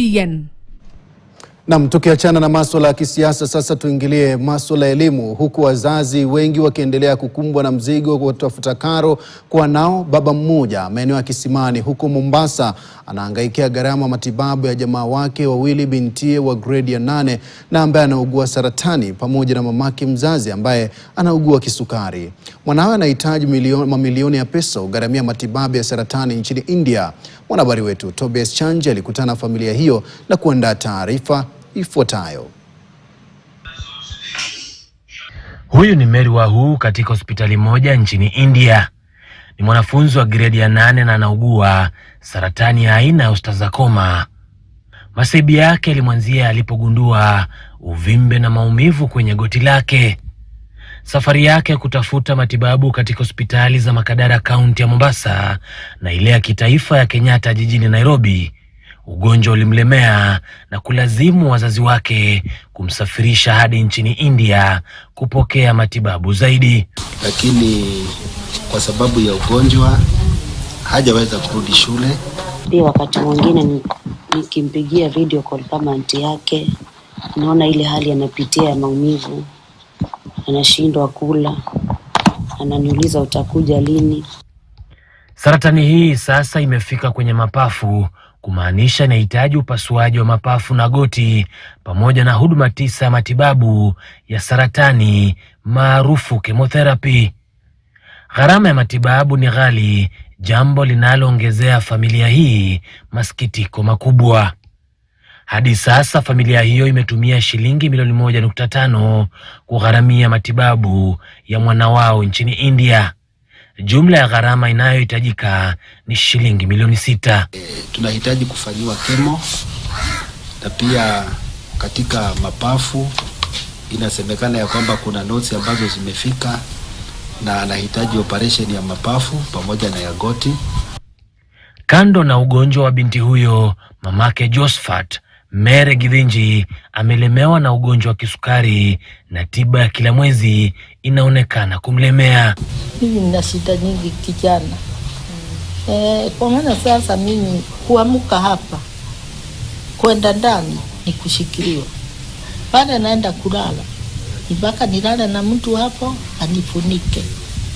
KTN. Naam, tukiachana na masuala ya kisiasa, sasa tuingilie masuala ya elimu, huku wazazi wengi wakiendelea kukumbwa na mzigo wa kutafuta karo kwa nao. Baba mmoja maeneo ya Kisimani huko Mombasa anahangaikia gharama matibabu ya jamaa wake wawili, bintie wa grade ya 8 na ambaye anaugua saratani, pamoja na mamake mzazi ambaye anaugua kisukari. Mwanawe anahitaji mamilioni ya pesa kugharamia matibabu ya saratani nchini India. Mwanahabari wetu Tobias Chanje alikutana na familia hiyo na kuandaa taarifa ifuatayo. Huyu ni Mary Wahu katika hospitali moja nchini India. Ni mwanafunzi wa grade ya 8 na anaugua saratani ya aina ya osteosarcoma. Masaibu yake yalimwanzia alipogundua uvimbe na maumivu kwenye goti lake. Safari yake ya kutafuta matibabu katika hospitali za Makadara kaunti ya Mombasa na ile ya kitaifa ya Kenyatta jijini Nairobi, ugonjwa ulimlemea na kulazimu wazazi wake kumsafirisha hadi nchini India kupokea matibabu zaidi. Lakini kwa sababu ya ugonjwa hajaweza kurudi shule. Pia wakati mwingine nikimpigia video call kama aunti yake, naona ile hali anapitia ya maumivu, anashindwa kula, ananiuliza utakuja lini. Saratani hii sasa imefika kwenye mapafu, kumaanisha inahitaji upasuaji wa mapafu na goti pamoja na huduma 9 ya matibabu ya saratani maarufu chemotherapy. Gharama ya matibabu ni ghali, jambo linaloongezea familia hii masikitiko makubwa. Hadi sasa familia hiyo imetumia shilingi milioni 1.5 kugharamia matibabu ya mwana wao nchini India. Jumla ya gharama inayohitajika ni shilingi milioni 6. Tunahitaji kufanyiwa kemo, na pia katika mapafu inasemekana ya kwamba kuna notes ambazo zimefika na anahitaji operation ya mapafu pamoja na ya goti. Kando na ugonjwa wa binti huyo, mamake Josephat, Mere Githinji, amelemewa na ugonjwa wa kisukari na tiba ya kila mwezi inaonekana kumlemea. Mimi nina shida nyingi kijana. Kwa maana sasa mimi kuamka hapa kwenda ndani ni kushikiliwa. Pale naenda kulala, mpaka nilale na mtu hapo anifunike.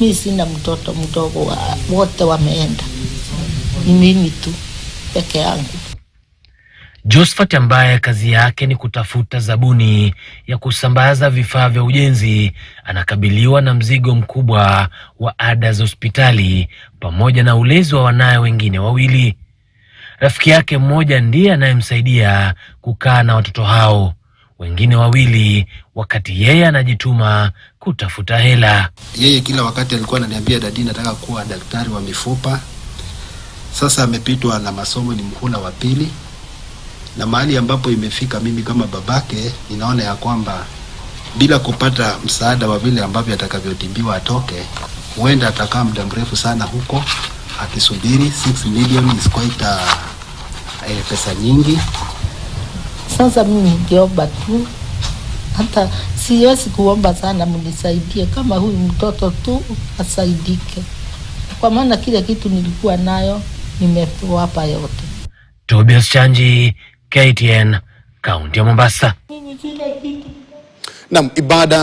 Mimi sina mtoto mdogo, wote wameenda. Ni mimi tu peke yangu. Josephat, ambaye kazi yake ni kutafuta zabuni ya kusambaza vifaa vya ujenzi, anakabiliwa na mzigo mkubwa wa ada za hospitali pamoja na ulezi wa wanawe wengine wawili. Rafiki yake mmoja ndiye anayemsaidia kukaa na watoto hao wengine wawili, wakati yeye anajituma kutafuta hela. Yeye kila wakati alikuwa ananiambia, dadi, nataka kuwa daktari wa mifupa. Sasa amepitwa na masomo, ni mhula wa 2. Na mahali ambapo imefika, mimi kama babake ninaona ya kwamba bila kupata msaada wa vile ambavyo atakavyotimbiwa atoke, huenda atakaa muda mrefu sana huko akisubiri. 6 million is quite pesa nyingi. Sasa mimi ningeomba tu, hata siwezi kuomba sana, mnisaidie kama huyu mtoto tu asaidike, kwa maana kile kitu nilikuwa nayo nimewapa yote. Tobias Chanje, KTN, kaunti ya Mombasa. Naam, ibada